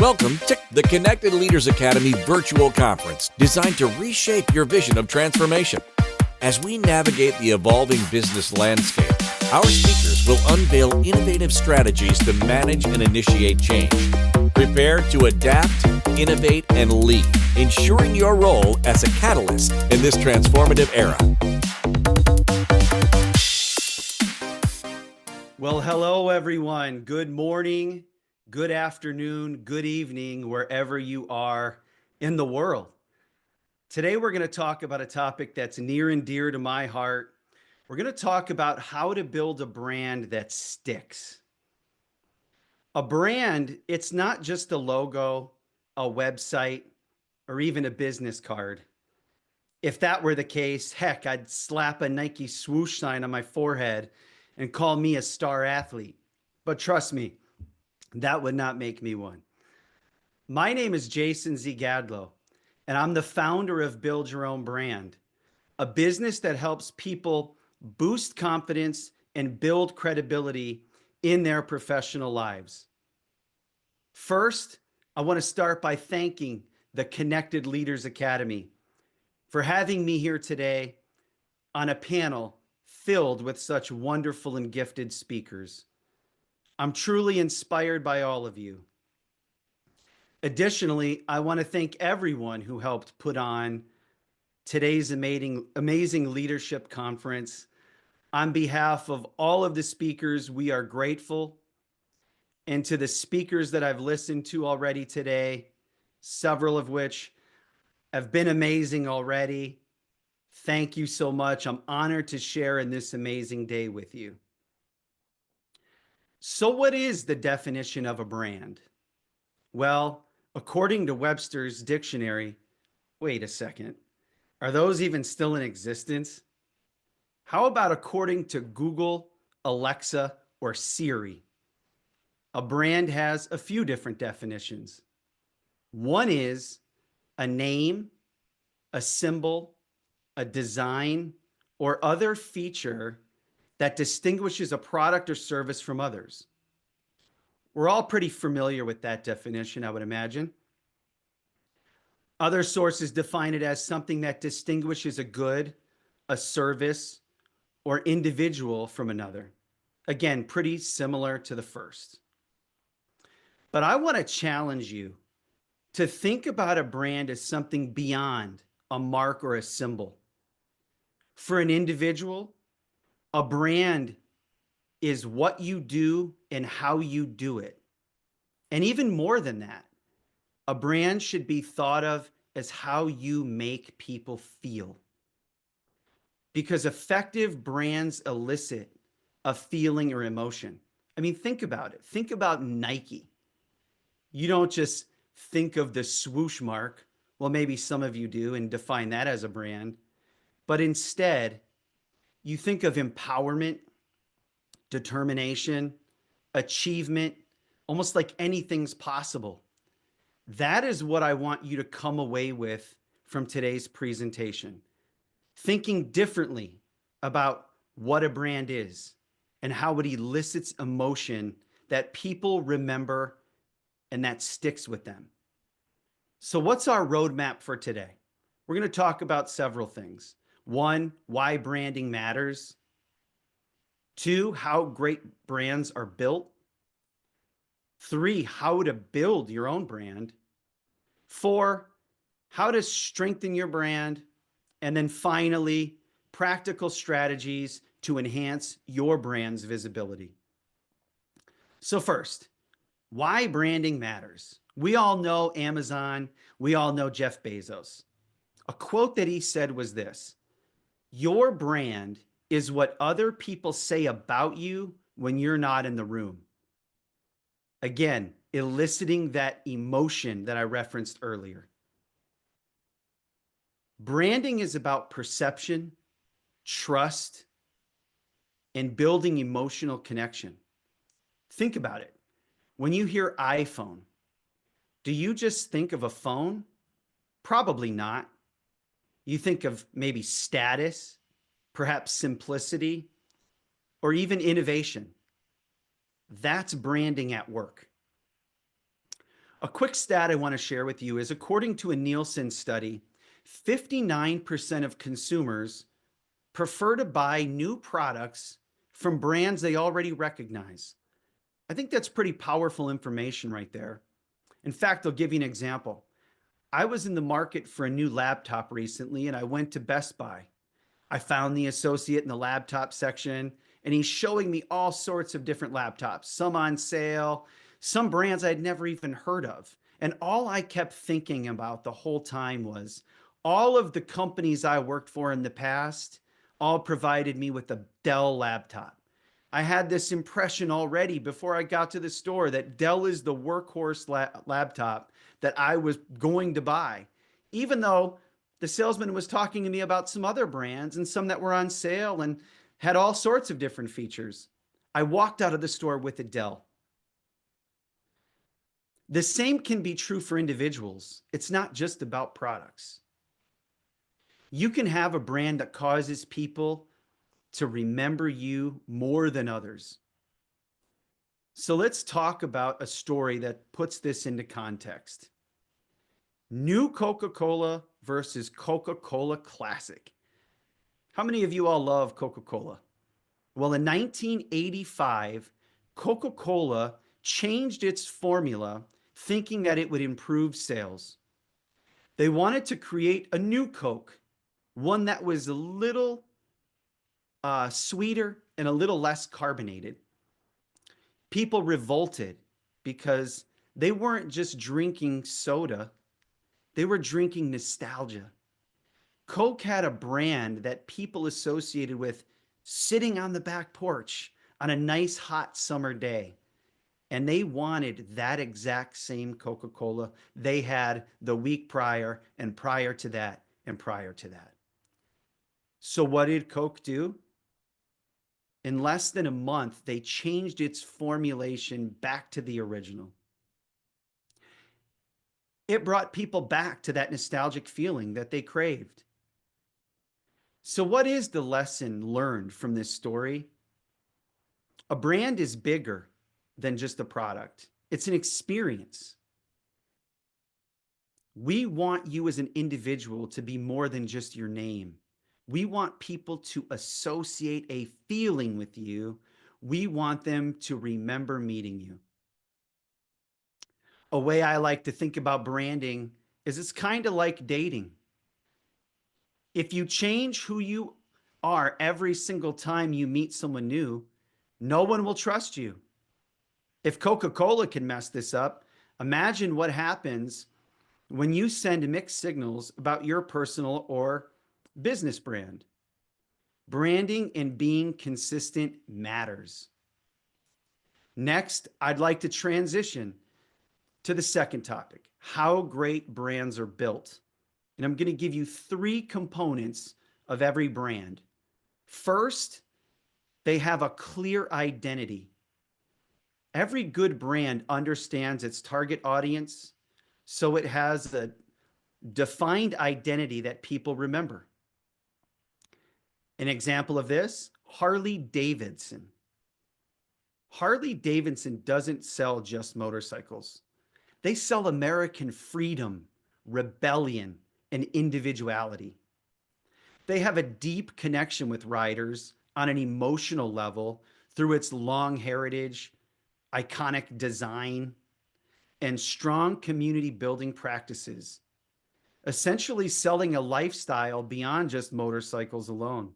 Welcome to the Connected Leaders Academy virtual conference designed to reshape your vision of transformation. As we navigate the evolving business landscape, our speakers will unveil innovative strategies to manage and initiate change. Prepare to adapt, innovate, and lead, ensuring your role as a catalyst in this transformative era. Well, hello, everyone. Good morning, good afternoon, good evening, wherever you are in the world. Today, we're going to talk about a topic that's near and dear to my heart. We're going to talk about how to build a brand that sticks. A brand, it's not just a logo, a website, or even a business card. If that were the case, heck, I'd slap a Nike swoosh sign on my forehead and call me a star athlete. But trust me, that would not make me one. My name is Jason Zygadlo, and I'm the founder of Build Your Own Brand, a business that helps people boost confidence and build credibility in their professional lives. First, I want to start by thanking the Connected Leaders Academy for having me here today on a panel filled with such wonderful and gifted speakers. I'm truly inspired by all of you. Additionally, I want to thank everyone who helped put on today's amazing leadership conference. On behalf of all of the speakers, we are grateful. And to the speakers that I've listened to already today, several of which have been amazing already, thank you so much. I'm honored to share in this amazing day with you. So what is the definition of a brand? Well, according to Webster's dictionary, wait a second, are those even still in existence? How about according to Google, Alexa, or Siri? A brand has a few different definitions. One is a name, a symbol, a design, or other feature that distinguishes a product or service from others. We're all pretty familiar with that definition, I would imagine. Other sources define it as something that distinguishes a good, a service, or individual from another. Again, pretty similar to the first. But I want to challenge you to think about a brand as something beyond a mark or a symbol. For an individual, a brand is what you do and how you do it. And even more than that, a brand should be thought of as how you make people feel. Because effective brands elicit a feeling or emotion. I mean, think about it. Think about Nike. You don't just think of the swoosh mark. Well, maybe some of you do and define that as a brand. But instead, you think of empowerment, determination, achievement, almost like anything's possible. That is what I want you to come away with from today's presentation. Thinking differently about what a brand is and how it elicits emotion that people remember and that sticks with them. So what's our roadmap for today? We're going to talk about several things. One, why branding matters. Two, how great brands are built. Three, how to build your own brand. Four, how to strengthen your brand. And then finally, practical strategies to enhance your brand's visibility. So first, why branding matters. We all know Amazon. We all know Jeff Bezos. A quote that he said was this: "Your brand is what other people say about you when you're not in the room." Again, eliciting that emotion that I referenced earlier. Branding is about perception, trust, and building emotional connection. Think about it. When you hear iPhone, do you just think of a phone? Probably not. You think of maybe status, perhaps simplicity, or even innovation. That's branding at work. A quick stat I want to share with you is according to a Nielsen study, 59% of consumers prefer to buy new products from brands they already recognize. I think that's pretty powerful information right there. In fact, I'll give you an example. I was in the market for a new laptop recently and I went to Best Buy. I found the associate in the laptop section and he's showing me all sorts of different laptops, some on sale, some brands I'd never even heard of. And all I kept thinking about the whole time was all of the companies I worked for in the past all provided me with a Dell laptop. I had this impression already before I got to the store that Dell is the workhorse laptop that I was going to buy, even though the salesman was talking to me about some other brands and some that were on sale and had all sorts of different features. I walked out of the store with a Dell. The same can be true for individuals. It's not just about products. You can have a brand that causes people to remember you more than others. So let's talk about a story that puts this into context. New Coca-Cola versus Coca-Cola Classic. How many of you all love Coca-Cola? Well, in 1985, Coca-Cola changed its formula thinking that it would improve sales. They wanted to create a new Coke, one that was a little sweeter and a little less carbonated. People revolted because they weren't just drinking soda, they were drinking nostalgia. Coke had a brand that people associated with sitting on the back porch on a nice hot summer day. And they wanted that exact same Coca-Cola they had the week prior and prior to that and prior to that. So what did Coke do? In less than a month, they changed its formulation back to the original. It brought people back to that nostalgic feeling that they craved. So what is the lesson learned from this story? A brand is bigger than just a product. It's an experience. We want you as an individual to be more than just your name. We want people to associate a feeling with you. We want them to remember meeting you. A way I like to think about branding is it's kind of like dating. If you change who you are every single time you meet someone new, no one will trust you. If Coca-Cola can mess this up, imagine what happens when you send mixed signals about your personal or business brand. Branding and being consistent matters. Next, I'd like to transition to the second topic, how great brands are built. And I'm going to give you 3 components of every brand. First, they have a clear identity. Every good brand understands its target audience, so it has a defined identity that people remember. An example of this, Harley-Davidson. Harley-Davidson doesn't sell just motorcycles. They sell American freedom, rebellion, and individuality. They have a deep connection with riders on an emotional level through its long heritage, iconic design, and strong community building practices, essentially selling a lifestyle beyond just motorcycles alone.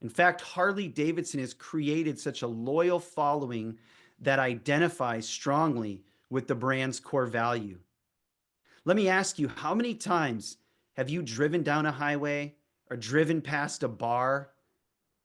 In fact, Harley-Davidson has created such a loyal following that identifies strongly with the brand's core value. Let me ask you, how many times have you driven down a highway or driven past a bar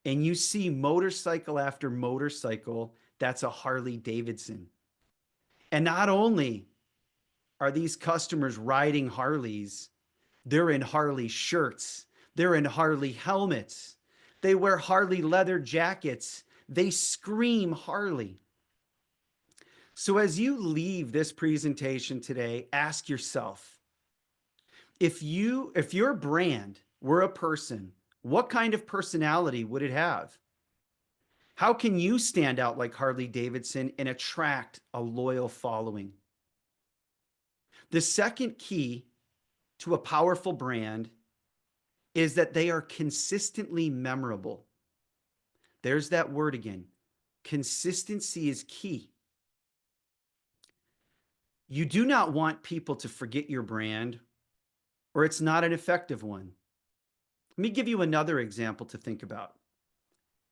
and you see motorcycle after motorcycle that's a Harley-Davidson? And not only are these customers riding Harleys, they're in Harley shirts, they're in Harley helmets, they wear Harley leather jackets, they scream Harley. So as you leave this presentation today, ask yourself, if your brand were a person, what kind of personality would it have? How can you stand out like Harley-Davidson and attract a loyal following? The second key to a powerful brand is that they are consistently memorable. There's that word again. Consistency is key. You do not want people to forget your brand, or it's not an effective one. Let me give you another example to think about.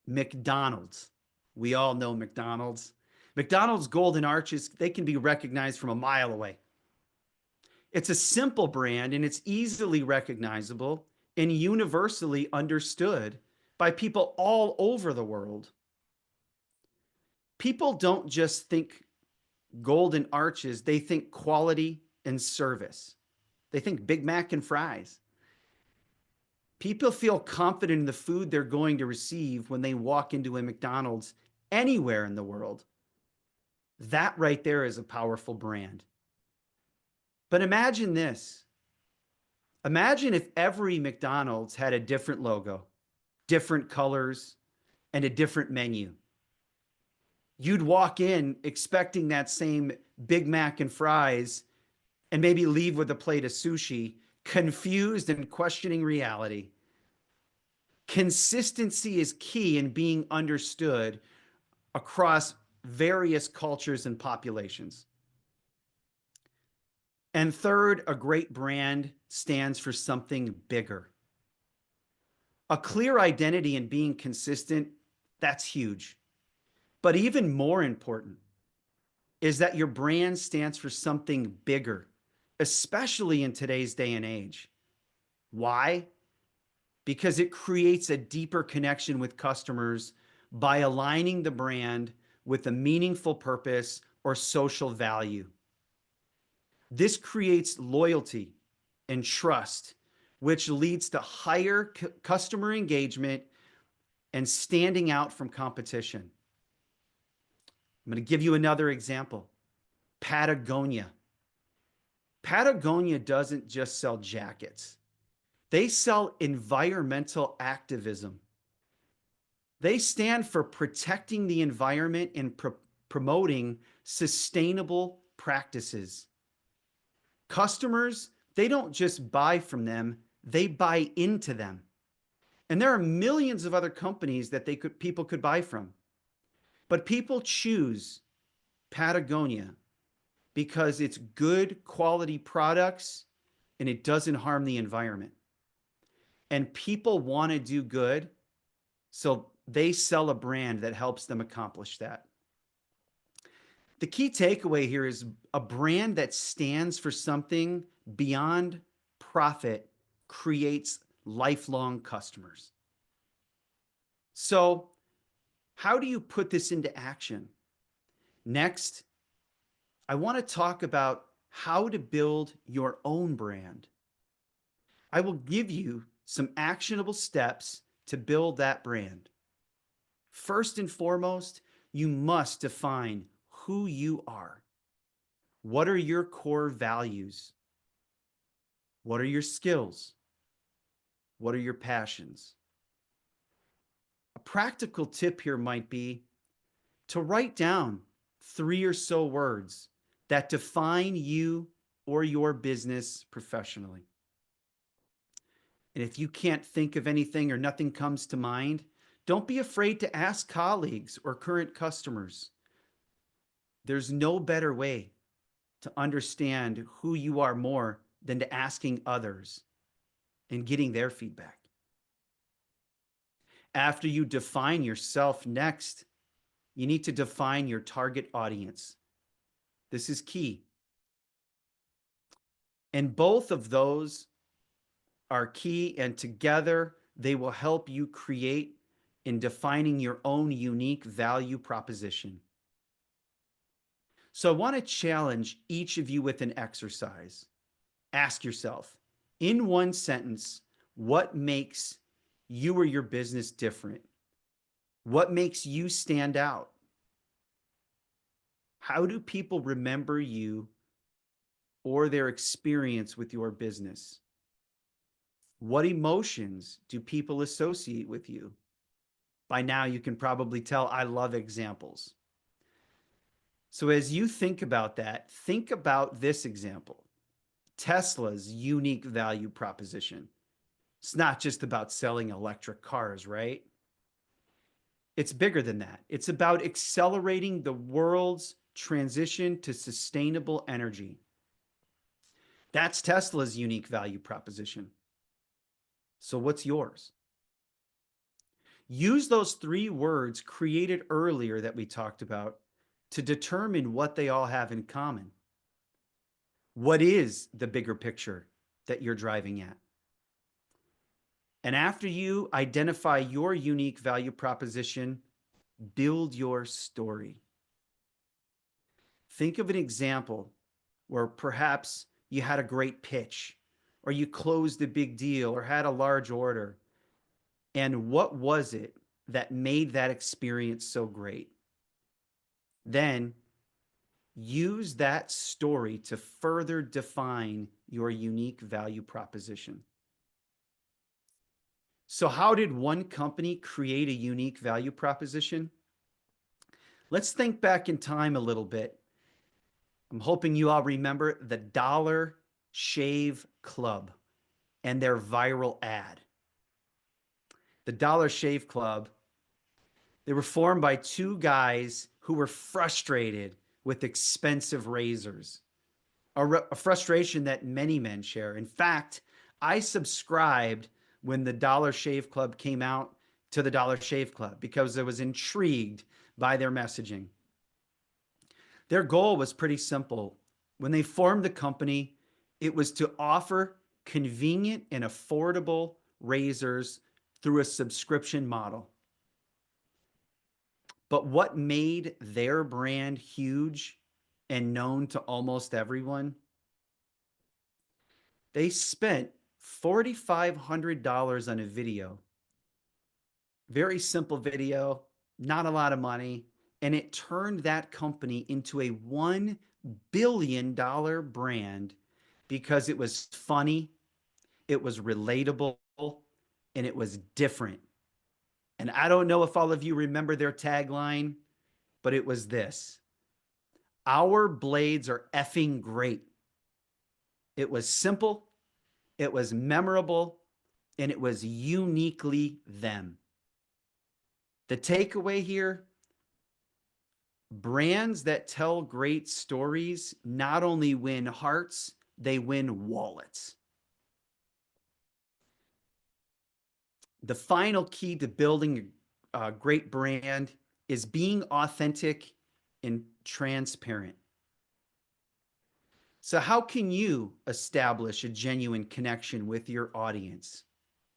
McDonald's. We all know McDonald's. McDonald's golden arches, they can be recognized from a mile away. It's a simple brand and it's easily recognizable and universally understood by people all over the world. People don't just think golden arches, they think quality and service. They think Big Mac and fries. People feel confident in the food they're going to receive when they walk into a McDonald's anywhere in the world. That right there is a powerful brand. But imagine this. Imagine if every McDonald's had a different logo, different colors, and a different menu. You'd walk in expecting that same Big Mac and fries and maybe leave with a plate of sushi, confused and questioning reality. Consistency is key in being understood across various cultures and populations. And third, a great brand stands for something bigger. A clear identity and being consistent, that's huge. But even more important is that your brand stands for something bigger, especially in today's day and age. Why? Because it creates a deeper connection with customers by aligning the brand with a meaningful purpose or social value. This creates loyalty and trust, which leads to higher customer engagement and standing out from competition. I'm going to give you another example. Patagonia. Patagonia doesn't just sell jackets. They sell environmental activism. They stand for protecting the environment and promoting sustainable practices. Customers, they don't just buy from them, they buy into them. And there are millions of other companies that people could buy from. But people choose Patagonia because it's good quality products and it doesn't harm the environment. And people want to do good, so they sell a brand that helps them accomplish that. The key takeaway here is a brand that stands for something beyond profit creates lifelong customers. So, how do you put this into action? Next, I want to talk about how to build your own brand. I will give you some actionable steps to build that brand. First and foremost, you must define who you are. What are your core values? What are your skills? What are your passions? A practical tip here might be to write down 3 or so words that define you or your business professionally. And if you can't think of anything or nothing comes to mind, don't be afraid to ask colleagues or current customers. There's no better way to understand who you are more than to asking others and getting their feedback. After you define yourself, next, you need to define your target audience. This is key. And both of those are key, and together they will help you create in defining your own unique value proposition. So I want to challenge each of you with an exercise. Ask yourself, in one sentence, what makes you or your business different? What makes you stand out? How do people remember you or their experience with your business? What emotions do people associate with you? By now, you can probably tell I love examples. So as you think about that, think about this example. Tesla's unique value proposition. It's not just about selling electric cars, right? It's bigger than that. It's about accelerating the world's transition to sustainable energy. That's Tesla's unique value proposition. So, what's yours? Use those three words created earlier that we talked about to determine what they all have in common. What is the bigger picture that you're driving at? And after you identify your unique value proposition, build your story. Think of an example where perhaps you had a great pitch, or you closed a big deal, or had a large order. And what was it that made that experience so great? Then use that story to further define your unique value proposition. So, how did one company create a unique value proposition? Let's think back in time a little bit. I'm hoping you all remember the Dollar Shave Club and their viral ad. The Dollar Shave Club, they were formed by two guys who were frustrated with expensive razors, a frustration that many men share. In fact, I subscribed when the Dollar Shave Club came out to the Dollar Shave Club because I was intrigued by their messaging. Their goal was pretty simple. When they formed the company, it was to offer convenient and affordable razors through a subscription model. But what made their brand huge and known to almost everyone? They spent $4,500 on a video. Very simple video, not a lot of money, and it turned that company into a $1 billion brand because it was funny, it was relatable, and it was different. And I don't know if all of you remember their tagline, but it was this: "Our blades are effing great." It was simple, it was memorable, and it was uniquely them. The takeaway here: brands that tell great stories not only win hearts, they win wallets. The final key to building a great brand is being authentic and transparent. So, how can you establish a genuine connection with your audience?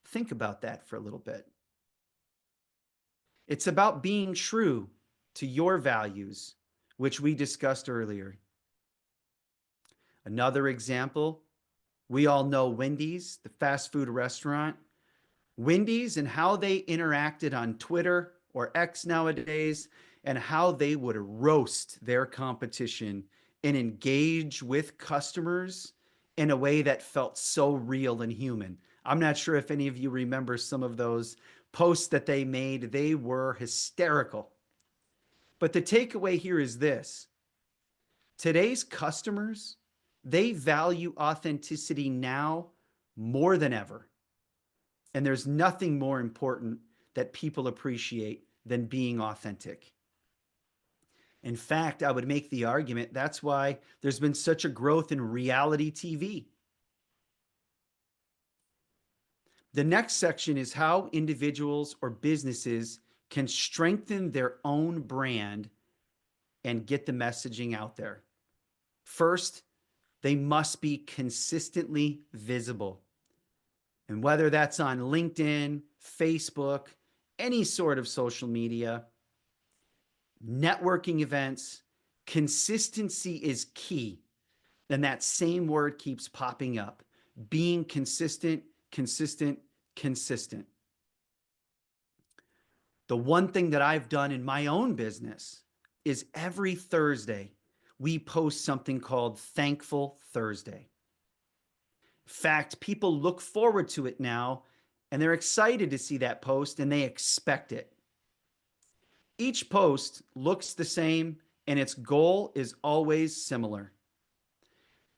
Think about that for a little bit. It's about being true to your values, which we discussed earlier. Another example, we all know Wendy's, the fast food restaurant. Wendy's and how they interacted on Twitter or X nowadays, and how they would roast their competition and engage with customers in a way that felt so real and human. I'm not sure if any of you remember some of those posts that they made. They were hysterical. But the takeaway here is this: today's customers, they value authenticity now more than ever. And there's nothing more important that people appreciate than being authentic. In fact, I would make the argument that's why there's been such a growth in reality TV. The next section is how individuals or businesses can strengthen their own brand and get the messaging out there. First, they must be consistently visible. And whether that's on LinkedIn, Facebook, any sort of social media, networking events, consistency is key. And that same word keeps popping up: being consistent, consistent, consistent. The one thing that I've done in my own business is every Thursday, we post something called Thankful Thursday. In fact, people look forward to it now, and they're excited to see that post, and they expect it. Each post looks the same, and its goal is always similar: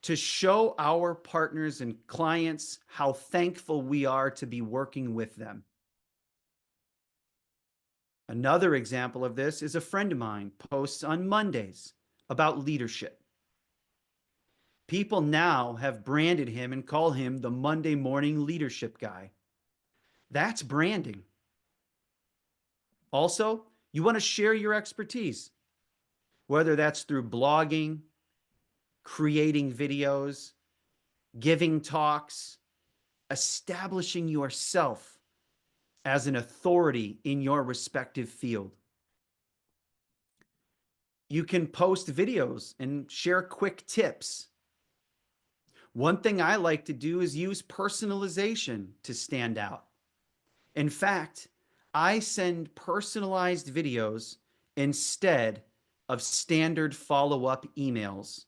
to show our partners and clients how thankful we are to be working with them. Another example of this is a friend of mine posts on Mondays about leadership. People now have branded him and call him the Monday morning leadership guy. That's branding. Also, you want to share your expertise, whether that's through blogging, creating videos, giving talks, establishing yourself as an authority in your respective field. You can post videos and share quick tips. One thing I like to do is use personalization to stand out. In fact, I send personalized videos instead of standard follow-up emails.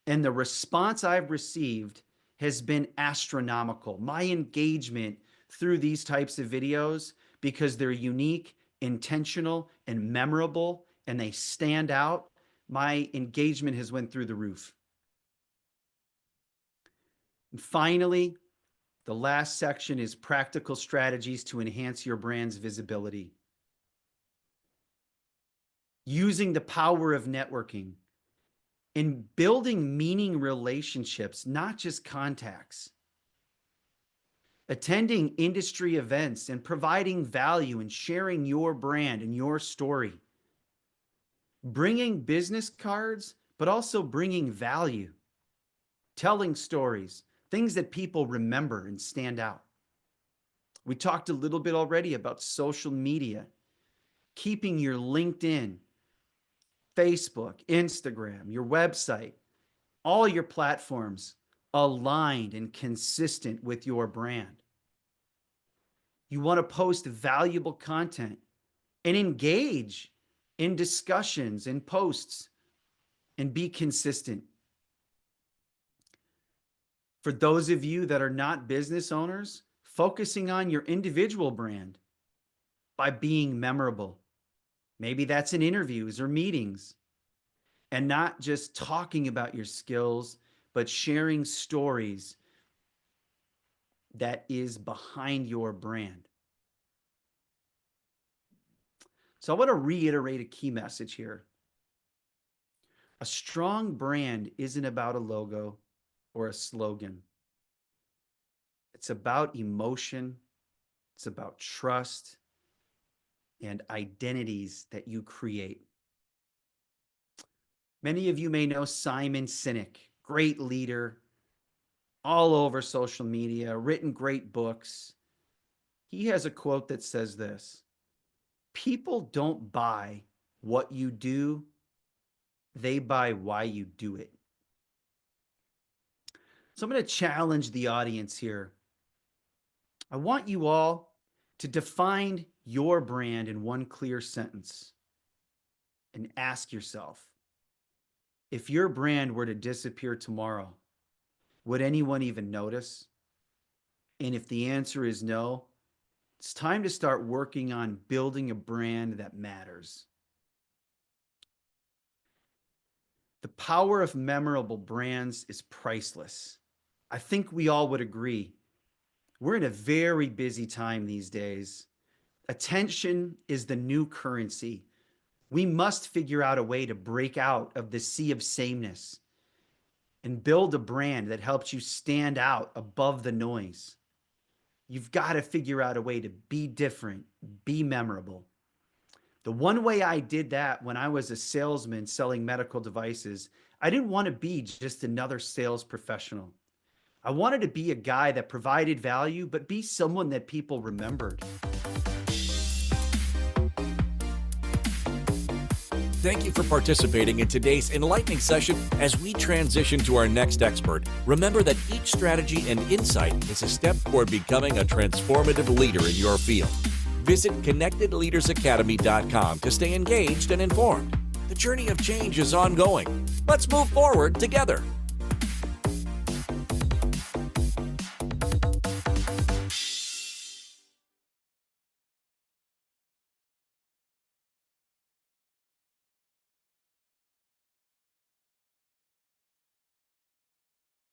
And the response I've received has been astronomical. My engagement through these types of videos, because they're unique, intentional, and memorable, and they stand out, my engagement has went through the roof. And finally, the last section is practical strategies to enhance your brand's visibility. Using the power of networking and building meaning relationships, not just contacts. Attending industry events and providing value and sharing your brand and your story. Bringing business cards, but also bringing value. Telling stories, things that people remember and stand out. We talked a little bit already about social media, keeping your LinkedIn, Facebook, Instagram, your website, all your platforms aligned and consistent with your brand. You want to post valuable content and engage in discussions and posts and be consistent. For those of you that are not business owners, focusing on your individual brand by being memorable. Maybe that's in interviews or meetings, and not just talking about your skills, but sharing stories that is behind your brand. So I want to reiterate a key message here. A strong brand isn't about a logo or a slogan. It's about emotion. It's about trust and identities that you create. Many of you may know Simon Sinek, great leader, all over social media, written great books. He has a quote that says this: people don't buy what you do, they buy why you do it. So I'm going to challenge the audience here. I want you all to define your brand in one clear sentence and ask yourself, if your brand were to disappear tomorrow, would anyone even notice? And if the answer is no, it's time to start working on building a brand that matters. The power of memorable brands is priceless. I think we all would agree. We're in a very busy time these days. Attention is the new currency. We must figure out a way to break out of the sea of sameness and build a brand that helps you stand out above the noise. You've got to figure out a way to be different, be memorable. The one way I did that when I was a salesman selling medical devices, I didn't want to be just another sales professional. I wanted to be a guy that provided value, but be someone that people remembered. Thank you for participating in today's enlightening session. As we transition to our next expert, remember that each strategy and insight is a step toward becoming a transformative leader in your field. Visit connectedleadersacademy.com to stay engaged and informed. The journey of change is ongoing. Let's move forward together.